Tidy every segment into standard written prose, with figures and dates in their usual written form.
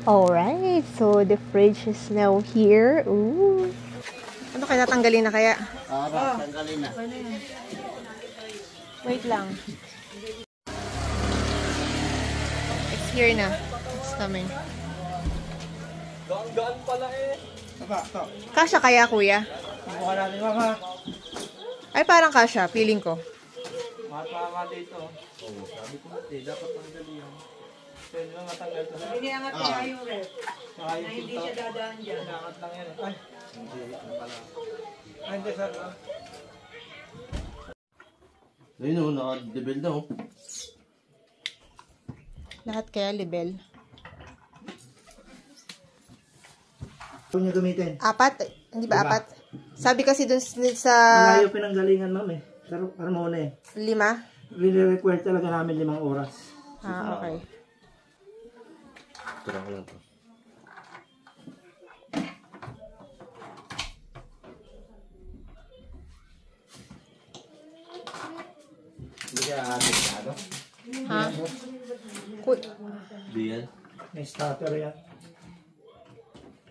Alright, so the fridge is now here. Ooh. Ano kaya tatanggalin na kaya? Tanggalin na. Wait lang. It's here na. It's coming. Gaan pala eh. Kasha kaya, kuya? Mukha natin mama. Ay, parang kasha. Feeling ko. Matama dito. Oo, sabi ko dapat tanggalin yan. Pwede lang matanggal ito. Hindi angat niya yung ref. Hindi siya dadaan dyan. Angat lang yan. Ay, hindi pala. Ay, hindi sir. Ayun o, naka-devel na o. Lahat kaya libel. Ito niya gamitin. Apat? Hindi ba apat? Sabi kasi dun sa... Malayo pinanggalingan ma'am eh. Pero para mauna eh. 5? Really require talaga namin 5 oras. Ah, okay. Tura ko lang to. Hindi kaya atin na ano? Ha? Biyan? May starter yan.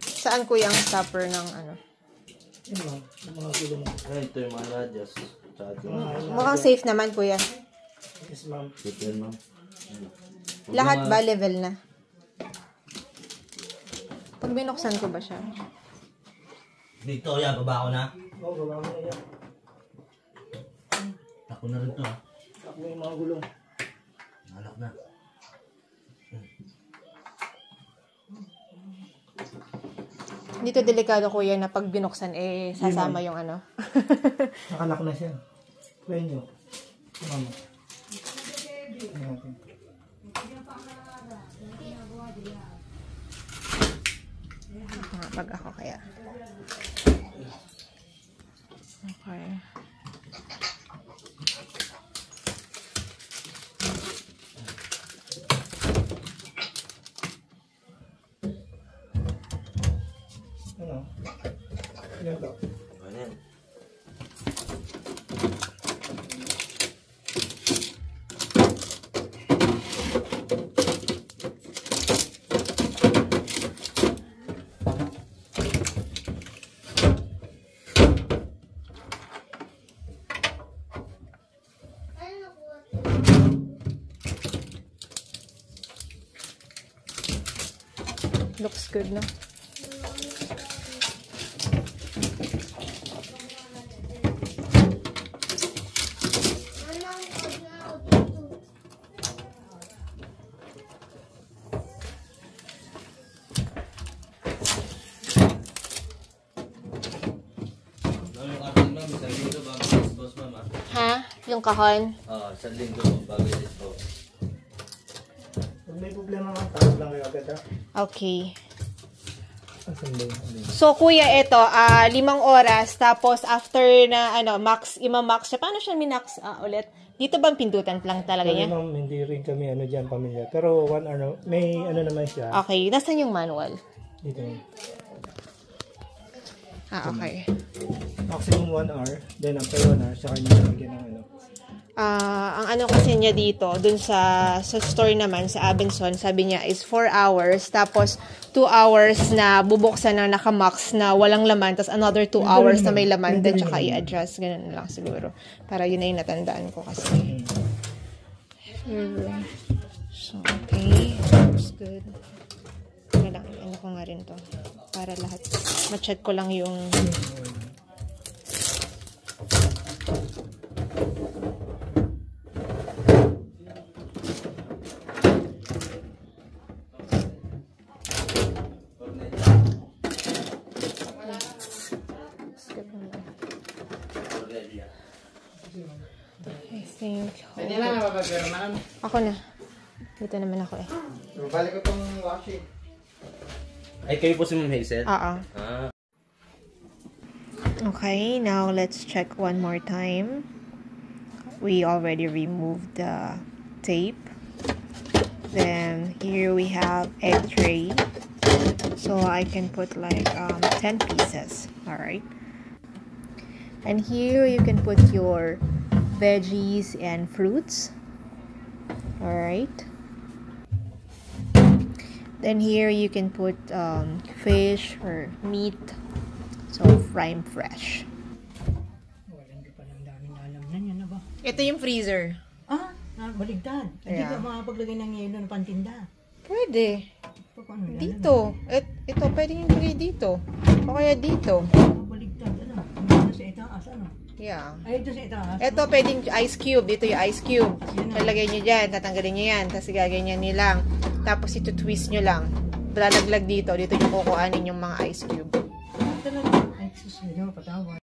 Saan kuya ang stopper ng ano? Yun ma'am. Yung mga gulo mo. Ay, ito yung mga nadyas. Mukhang safe naman kuya. Yes ma'am. Ito yun, ma'am. Lahat ba level na? Pag binuksan ko ba siya? Dito, yan. Baba ko na. Oo, gawa mo na yan. Ako na rin to, ha. Takbo yung mga gulong. Malak na. Dito delikado kuya na pag binuksan eh sasama yung ano. Nakalak na siya. Try nyo. Mama. Pag ako kaya. Okay. Ano? Yan to. Ganyan. Looks good, no? Ha? Yung kahon? Oo, isang linggo bago i-dispo. Pag may problema nga, tawag lang kayo agad ha. Okay. Asan ba yun? So, kuya, ito, 5 oras, tapos after na, max siya. Paano siya minax ulit? Dito bang pindutan lang talaga Sorry niya? ma'am, hindi rin kami dyan pamilya. Pero 1 hour, may naman siya. Okay, nasan yung manual? Dito yun. Okay. Maximum 1 hour, then after 1 hour, saka nyo lagyan ng Ang ano kasi niya dito, dun sa store naman, sa Abenson, sabi niya is 4 hours, tapos 2 hours na bubuksan na naka-max na walang laman, tapos another 2 hours na may laman, then tsaka i-adjust. Ganun lang siguro. Para yun na yung natandaan ko kasi. So, okay. Looks good. Ano lang, ano ko nga rin to. Para lahat. Ma-check ko lang yung... I think... Ako na. Dito naman ako eh. Balik ko itong washing. Ay, kayo po si Ma'am Hazel? Oo. Okay, now let's check one more time. We already removed the tape. Then here we have egg tray. So I can put like 10 pieces. Alright. And here you can put your veggies and fruits. Alright. Then here you can put fish or meat. So prime fresh. Walang di palang daming alam na yan na ba? Ito yung freezer. Baligtad. Hindi Yeah. ka makapaglagay ng yelo ng pantinda. Pwede. Paano yan? Dito. Ito, pwede yung lagay dito. O kaya dito. Baligtad. Ano? Ito sa itaas. Ano? Yeah. Ay, ito sa itaas. Ito, pwedeng ice cube. Dito yung ice cube. Lalagay nyo dyan. Tatanggalin nyo yan. Tapos gaganyan nyo lang. Tapos ito twist nyo lang. Lalaglag dito. Dito nyo kukuhanin yung mga ice cube. Talaga. Ay, susunod. Patawad.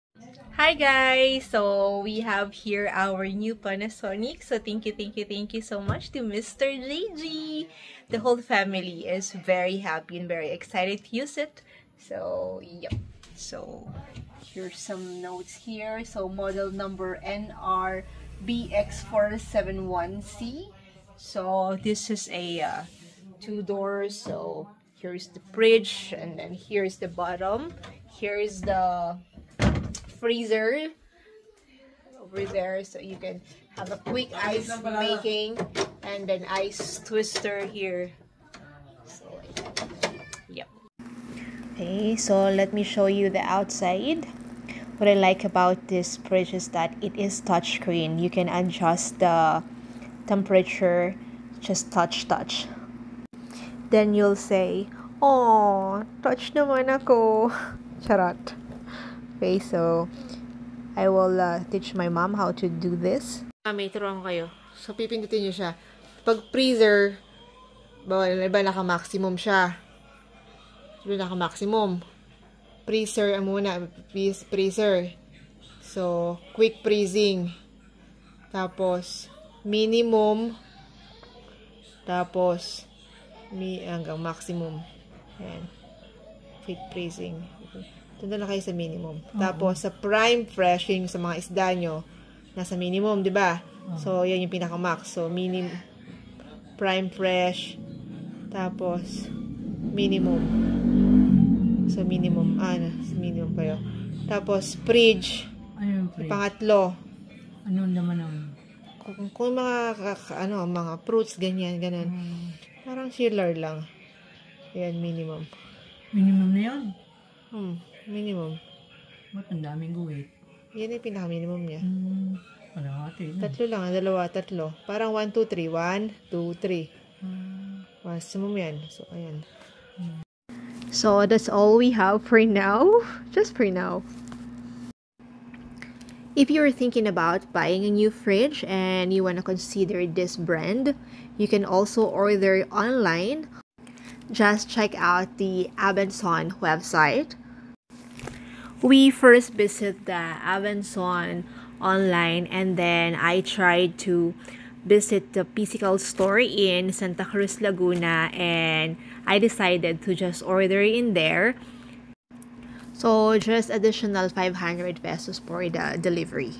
Hi guys! So, we have here our new Panasonic. So, thank you so much to Mr. JG. The whole family is very happy and very excited to use it. So, yep. So, here's some notes here. So, model number NR-BX471C. So, this is a 2 doors. So, here's the fridge and then here's the bottom. Here's the freezer over there, so you can have a quick ice making, and then ice twister here. So yep. Okay, so let me show you the outside. What I like about this fridge is that it is touchscreen. You can adjust the temperature, just touch. Then you'll say, "Oh, touch naman ako." Charot. Okay, so I will teach my mom how to do this. May turuan kayo. So, pipindutin nyo siya. Pag freezer, iba naka-maximum siya. Iba naka-maximum. Freezer muna. Freezer. So, quick freezing. Tapos, minimum. Tapos, hanggang maximum. Ayan. Quick freezing. Tunda na kayo sa minimum. Tapos, sa prime fresh, yun yung sa mga isda nyo, nasa minimum, di ba? So, yan yung pinaka-max. So, prime fresh, tapos, minimum. So, minimum. Sa minimum kayo. Tapos, fridge. Ano yung free? Pangatlo. Ano naman ang... Kung mga, mga fruits, ganyan. Parang chiller lang. Yan, minimum. Minimum na yan? Minimum. Ba't ang daming guhit? Yan yung pinaka-minimum niya. Kalahati. Tatlo lang, tatlo. Parang 1, 2, 3. 1, 2, 3. Maximum yan. So, ayan. So, that's all we have for now. Just for now. If you're thinking about buying a new fridge and you want to consider this brand, you can also order online. Just check out the Abenson website. We first visit the Abenson online, and then I tried to visit the physical store in Santa Cruz, Laguna, and I decided to just order in there. So just additional 500 pesos for the delivery.